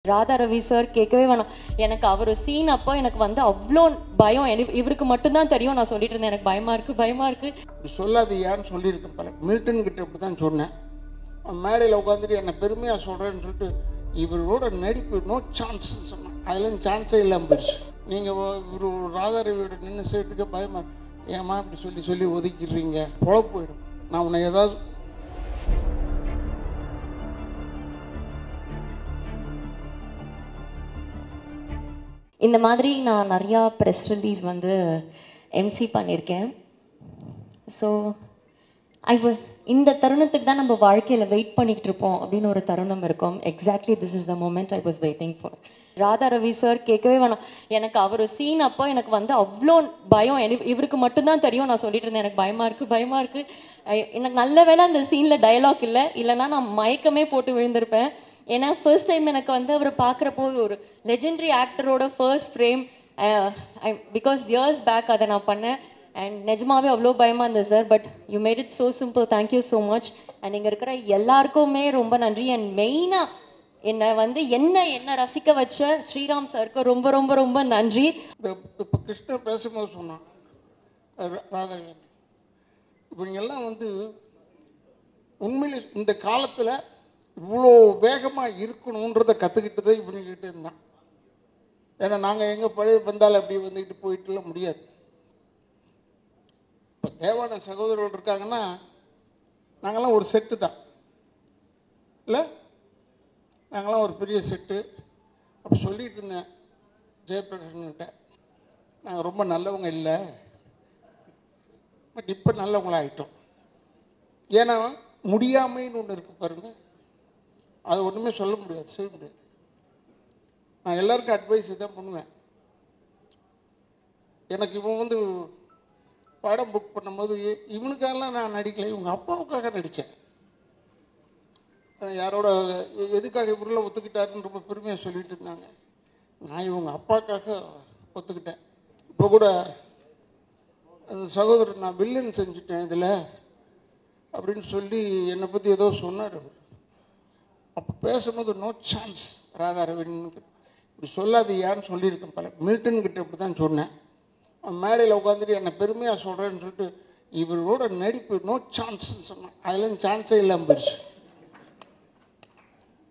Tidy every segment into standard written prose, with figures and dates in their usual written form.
Radha Ravi sir கேட்கவே வேணாம். எனக்கு அவர் சீன் அப்போ எனக்கு வந்து அவ்வளோ பயம். இவருக்கு மட்டும்தான் தெரியும். நான் சொல்லிட்டு இருந்தேன், எனக்கு பயமா இருக்கு பயமா இருக்கு. சொல்லாதீயான்னு சொல்லியிருக்கேன் பல. மில்டன் கிட்ட இப்படி தான் சொன்னேன். மேடையில் உட்காந்துட்டு என்னை பெருமையாக சொல்கிறேன்னு சொல்லிட்டு இவரோட நடிப்பு நோ சான்ஸ் சொன்னேன். அதுலேருந்து சான்ஸே இல்லாமல் போயிடுச்சு. நீங்கள் இவர் ராதா ரவியோட நின்று செய்யறதுக்கே பயமா ஏமா இப்படி சொல்லி சொல்லி ஒதுக்கிடுறீங்க, பொழப்பு போயிடும். நான் உன்னை ஏதாவது இந்த மாதிரி நான் நிறையா ப்ரெஸ் ரிலீஸ் வந்து எம்சி பண்ணியிருக்கேன். ஸோ இந்த தருணத்துக்கு தான் நம்ம வாழ்க்கையில் வெயிட் பண்ணிக்கிட்டு இருப்போம் அப்படின்னு ஒரு தருணம் இருக்கும். Exactly this is the moment I was waiting for. Radha Ravi sir கேட்கவே வேணாம். எனக்கு அவர் சீன் அப்போ எனக்கு வந்து அவ்வளோ பயம். இவருக்கு மட்டும்தான் தெரியும். நான் சொல்லிட்டு இருந்தேன், எனக்கு பயமா இருக்கு பயமா இருக்கு. எனக்கு நல்ல வேளை அந்த சீனில் டயலாக் இல்லைன்னா நான் மயக்கமே போட்டு விழுந்திருப்பேன். ஏன்னா ஃபர்ஸ்ட் டைம் எனக்கு வந்து அவரை பார்க்குறப்போ ஒரு லெஜெண்டரி ஆக்டரோட first frame, because years back அதை நான் பண்ணேன். அண்ட் நிஜமாவே அவ்வளோ பயமாக இருந்தது சார். But you made it so simple. Thank you so much. And இங்கே இருக்கிற எல்லாருக்குமே ரொம்ப நன்றி. அண்ட் மெயினாக என்னை வந்து என்ன ரசிக்க வச்ச ஸ்ரீராம் சாருக்கு ரொம்ப ரொம்ப ரொம்ப நன்றி. இப்போ கிருஷ்ணன் பேசும்போது சொன்னான் ராதாகிருஷ்ணன், இவங்கெல்லாம் வந்து உண்மையிலே இந்த காலத்தில் இவ்வளோ வேகமாக இருக்கணுன்றதை கற்றுக்கிட்டதே இவங்ககிட்ட இருந்தான். ஏன்னா நாங்கள் எங்கள் பழைய பந்தால் அப்படி வந்துக்கிட்டு போயிட்டுலாம் முடியாது. இப்போ தேவான சகோதரர்கள் இருக்காங்கன்னா நாங்கள்லாம் ஒரு செட்டு தான் இல்லை, நாங்களாம் ஒரு பெரிய செட்டு. அப்போ சொல்லிகிட்டு இருந்தேன் ஜெயபிரகாஷ்கிட்ட, நாங்கள் ரொம்ப நல்லவங்க இல்லை, பட் இப்போ நல்லவங்களாகிட்டோம். ஏன்னா முடியாமைன்னு ஒன்று இருக்குது பாருங்கள், அது ஒன்றுமே சொல்ல முடியாது, செய்ய முடியாது. நான் எல்லாருக்கும் அட்வைஸ் தான் பண்ணுவேன். எனக்கு இவன் வந்து படம் புக் பண்ணும்போது இவனுக்காகலாம் நான் நடிக்கலை, இவங்க அப்பாவுக்காக நடித்தேன். யாரோட எதுக்காக இவரெல்லாம் ஒத்துக்கிட்டாருன்னு ரொம்ப பெருமையாக சொல்லிட்டு இருந்தாங்க. நான் இவங்க அப்பாவுக்காக ஒத்துக்கிட்டேன். இப்போ கூட சகோதரர் நான் வில்லன் செஞ்சுட்டேன் இதில் அப்படின்னு சொல்லி என்னை பற்றி ஏதோ சொன்னார் அவர். அப்போ பேசும்போது நோ சான்ஸ் ராதா ரவின்னு இப்படி சொல்லாதீயான்னு சொல்லியிருக்கேன் பல. மில்டன் கிட்ட இப்படி தான் சொன்னேன். மேடையில் உட்காந்துட்டு என்னை பெருமையாக சொல்கிறேன்னு சொல்லிட்டு இவரோட நடிப்பு நோ சான்ஸ்ன்னு சொன்னேன். அதுலேருந்து சான்ஸே இல்லாமல் போயிடுச்சு.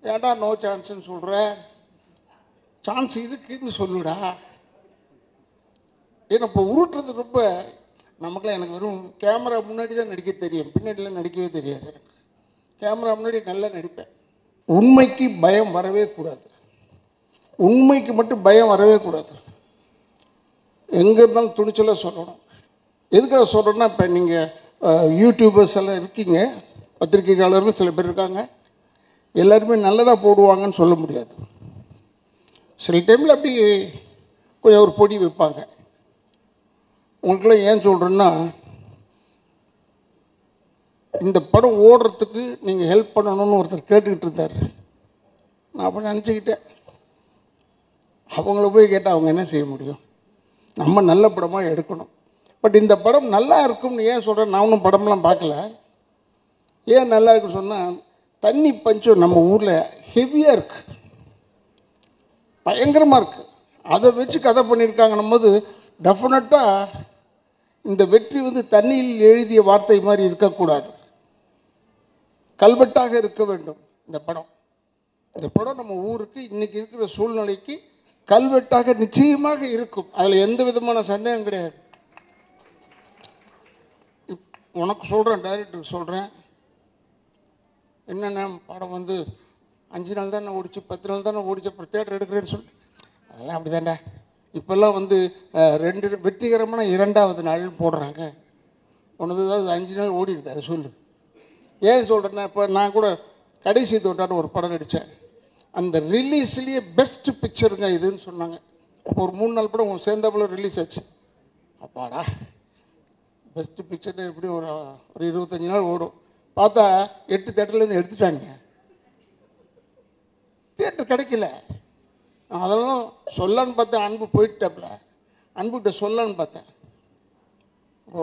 ஏன்டா நோ சான்ஸ்ன்னு சொல்கிற, சான்ஸ் இருக்குன்னு சொல்லுடா. ஏன்னா இப்போ உருட்டுறது ரொம்ப நமக்குலாம், எனக்கு வெறும் கேமரா முன்னாடி தான் நடிக்க தெரியும், பின்னாடிலாம் நடிக்கவே தெரியாது. எனக்கு கேமரா முன்னாடி நல்லா நடிப்பேன். உண்மைக்கு பயம் வரவே கூடாது, உண்மைக்கு மட்டும் பயம் வரவே கூடாது. எங்கே இருந்தாலும் துணிச்சலாக சொல்லணும். எதுக்காக சொல்கிறேன்னா, இப்போ நீங்கள் யூடியூபர்ஸ் எல்லாம் இருக்கீங்க, பத்திரிகையாளர்கள் சில பேர் இருக்காங்க, எல்லாருமே நல்லதாக போடுவாங்கன்னு சொல்ல முடியாது. சில டைமில் அப்படி கொஞ்சம் ஒரு பொடி வைப்பாங்க. உங்களுக்கெல்லாம் ஏன் சொல்கிறேன்னா, இந்த படம் ஓடுறதுக்கு நீங்கள் ஹெல்ப் பண்ணணும்னு ஒருத்தர் கேட்டுக்கிட்டு இருந்தார். நான் அப்போ நினச்சிக்கிட்டேன், அவங்கள போய் கேட்டால் அவங்க என்ன செய்ய முடியும், நம்ம நல்ல படமாக எடுக்கணும். பட் இந்த படம் நல்லா இருக்கும்னு ஏன் சொல்கிறேன், நான் ஒன்றும் படம்லாம் பார்க்கல. ஏன் நல்லா இருக்குன்னு சொன்னால், தண்ணி பஞ்சம் நம்ம ஊரில் ஹெவியாக இருக்குது, பயங்கரமாக இருக்குது. அதை வச்சு கதை பண்ணியிருக்காங்கன்னும் போது டெஃபினட்டாக இந்த வெற்றி வந்து தண்ணியில் எழுதிய வார்த்தை மாதிரி இருக்கக்கூடாது, கல்வெட்டாக இருக்க வேண்டும். இந்த படம் நம்ம ஊருக்கு இன்றைக்கி இருக்கிற சூழ்நிலைக்கு கல்வெட்டாக நிச்சயமாக இருக்கும். அதில் எந்த விதமான சந்தேகம் கிடையாது. உனக்கு சொல்கிறேன், டைரக்டருக்கு சொல்கிறேன், என்னென்ன படம் வந்து 5 நாள் தானே ஓடிச்சு, 10 நாள் தானே ஓடிச்சு, அப்புறம் தேட்டர் எடுக்கிறேன்னு சொல்லிட்டு, அதெல்லாம் அப்படி தாண்டா. இப்போல்லாம் வந்து 2 வெற்றிகரமான 2வது நாள் போடுறாங்க. ஒன்று ஏதாவது 5 நாள் ஓடி இருக்கு, அதை சொல்லு. ஏன் சொல்கிறேன்னா, இப்போ நான் கூட கடைசி தோட்டான்னு ஒரு படம் நடித்தேன். அந்த ரிலீஸ்லேயே பெஸ்ட்டு பிக்சருங்க இதுன்னு சொன்னாங்க. அப்போ ஒரு 3 நாள் படம் சேர்ந்தாப்புல ரிலீஸ் ஆச்சு. அப்பாடா, பெஸ்ட்டு பிக்சர்னு எப்படி ஒரு 25 நாள் ஓடும். பார்த்தா 8 தேட்டர்லேருந்து எடுத்துட்டாங்க, தேட்டர் கிடைக்கல. அதெல்லாம் சொல்லலான்னு பார்த்தேன், அன்பு போயிட்டாப்புல, அன்புகிட்ட சொல்லலான்னு பார்த்தேன். ஓ,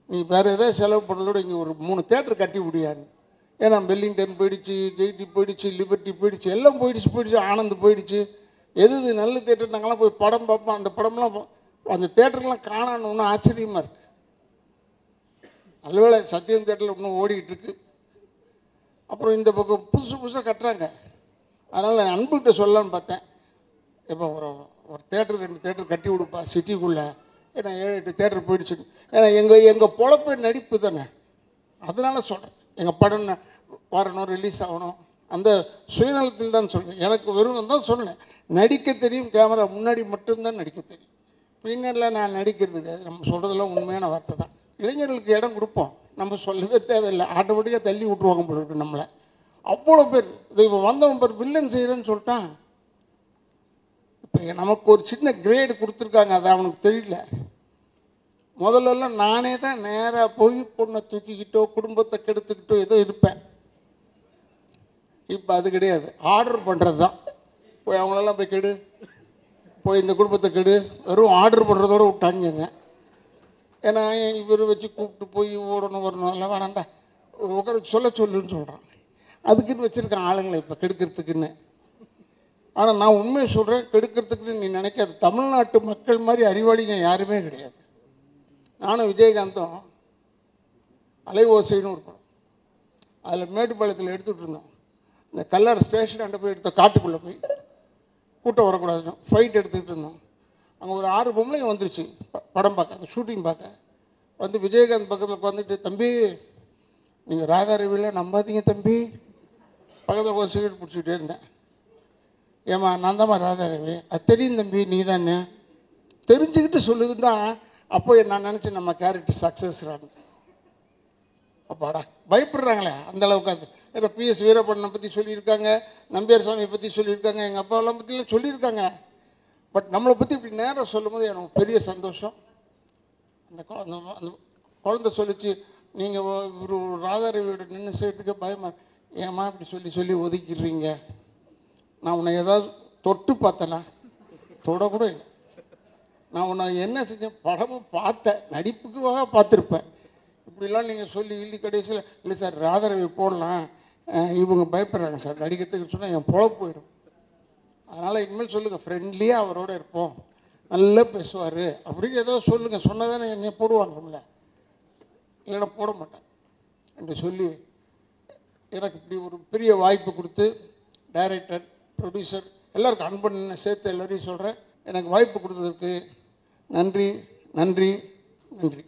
நீ வேறு எதாவது செலவு பண்ணலோட இங்கே ஒரு 3 தேட்டர் கட்டி விடியான்னு. ஏன்னா வெல்லிங்டன் போயிடுச்சு, ஜெய்டி போயிடுச்சு, லிபர்ட்டி போயிடுச்சு, எல்லாம் போயிடுச்சு, ஆனந்த் போயிடுச்சு. எது நல்ல தேட்டர் நாங்களாம் போய் படம் பார்ப்போம். அந்த படம்லாம் அந்த தேட்டருக்கெலாம் காணான்னு ஒன்றும் ஆச்சரியமாக இருக்குது. நல்லவேளை சத்தியம் தேட்டரில் இன்னும் ஓடிக்கிட்டு இருக்கு. அப்புறம் இந்த பக்கம் புதுசாக கட்டுறாங்க. அதனால் நான் அன்புகிட்ட சொல்லலான்னு பார்த்தேன். இப்போ ஒரு தேட்டர் 2 தேட்டர் கட்டி கொடுப்பா சிட்டிக்குள்ளே. ஏன்னா 7-8 தேட்டர் போயிடுச்சு. ஏன்னா எங்கள் பொழப்பு நடிப்பு தானே. அதனால சொல்கிறேன், எங்கள் படம் வரணும், ரிலீஸ் ஆகணும், அந்த சுயநலத்தில் தான் சொல்கிறேன். எனக்கு வெறும் தான் சொன்னேன், நடிக்க தெரியும், கேமரா முன்னாடி மட்டும்தான் நடிக்க தெரியும், பின்னரில் நான் நடிக்கிறது கிடையாது. நம்ம சொல்கிறதெல்லாம் உண்மையான வார்த்தை தான். இளைஞர்களுக்கு இடம் கொடுப்போம், நம்ம சொல்லவே தேவையில்லை, ஆட்டோமேட்டிக்காக தள்ளி விட்ருவாங்க போல இருக்கு நம்மளை. அவ்வளோ பேர் இப்போ வந்தவன் பேர் வில்லன் செய்கிறேன்னு சொல்லிட்டான். இப்போ நமக்கு ஒரு சின்ன கிரேடு கொடுத்துருக்காங்க, அது அவனுக்கு தெரியல. முதல்லலாம் நானே தான் நேராக போய் பொண்ணை தூக்கிக்கிட்டோ குடும்பத்தை கெடுத்துக்கிட்டோ ஏதோ இருப்பேன். இப்போ அது கிடையாது, ஆர்டர் பண்ணுறது தான். போய் அவங்களெல்லாம் போய் கெடு, போய் இந்த குடும்பத்தை கெடு, வெறும் ஆர்டர் பண்ணுறதோட விட்டாங்க. ஏன்னா இவர் வச்சு கூப்பிட்டு போய் ஓடணும் வரணும் எல்லாம் வேணாண்டா, உட்கார சொல்லுன்னு சொல்கிறான். அதுக்குன்னு வச்சுருக்கான் ஆளுங்களை இப்போ கெடுக்கிறதுக்குன்னு. ஆனால் நான் உண்மையை சொல்கிறேன், கெடுக்கிறதுக்குன்னு நீ நினைக்காது. தமிழ்நாட்டு மக்கள் மாதிரி அறிவாளிங்க யாருமே கிடையாது. நானும் விஜயகாந்தும் அலைவோசைன்னு ஒரு படம், அதில் மேட்டுப்பாளையத்தில் எடுத்துகிட்டு இருந்தோம். இந்த கல்லர் ஸ்டேஷன் அண்டை போய் எடுத்த காட்டுக்குள்ளே போய் கூட்டம் வரக்கூடாதுன்னு ஃபைட் எடுத்துக்கிட்டு இருந்தோம். அங்கே ஒரு 6 பொம்பளைங்க வந்துருச்சு படம் பார்க்க, அந்த ஷூட்டிங் பார்க்க. வந்து விஜயகாந்த் பக்கத்தில் உட்காந்துட்டு, தம்பி நீங்கள் ராதா ரவியில் நம்பாதீங்க தம்பி. பக்கத்தில் போய் சிகரெட் பிடிச்சிக்கிட்டே இருந்தேன். ஏம்மா நான் தான்மா ராதா ரவி. அது தெரியும் தம்பி, நீ தானே தெரிஞ்சுக்கிட்டு சொல்லுதுன்னா அப்போ நான் நினச்சேன் நம்ம கேரக்டர் சக்ஸஸ்றாங்க. அப்பாடா பயப்படுறாங்களே அந்த அளவுக்கு. அது ஏன்னா PS வீரப்பண்ணனை பற்றி சொல்லியிருக்காங்க, நம்பியார் சாமியை பற்றி சொல்லியிருக்காங்க, எங்கள் அப்பாவெல்லாம் பற்றிலாம் சொல்லியிருக்காங்க. பட் நம்மளை பற்றி இப்படி நேரம் சொல்லும் போது எனக்கு பெரிய சந்தோஷம். அந்த குழந்தை சொல்லிச்சு, நீங்கள் ஒரு ராதாரவியோட நின்று செய்யறதுக்கே பயமா, ஏம்மா இப்படி சொல்லி ஒதுக்கிடுறீங்க, நான் உன்னை ஏதாவது தொட்டு பார்த்தேனா? தொடக்கூட இல்லை. நான் உன்னை என்ன செஞ்சேன், படமும் பார்த்தேன், நடிப்புக்காக பார்த்துருப்பேன். இப்படிலாம் நீங்கள் சொல்லி கடைசியில் இல்லை சார் ராதாரவி போடலாம், இவங்க பயப்படுறாங்க சார் நடிக்கிறதுக்கு சொன்னால் என் பொழப்பு போயிடும். அதனால் இனிமேல் சொல்லுங்கள், ஃப்ரெண்ட்லியாக அவரோட இருப்போம், நல்லா பேசுவார் அப்படின்னு ஏதோ சொல்லுங்கள். சொன்னதானே என்னை போடுவாங்கல்ல, இல்லைன்னா போட மாட்டேன் என்று சொல்லி எனக்கு இப்படி ஒரு பெரிய வாய்ப்பு கொடுத்து டைரக்டர், ப்ரொடியூசர் எல்லாருக்கும் அன்பன் சேர்த்து எல்லோரையும் சொல்கிறேன். எனக்கு வாய்ப்பு கொடுத்ததற்கு நன்றி நன்றி நன்றி.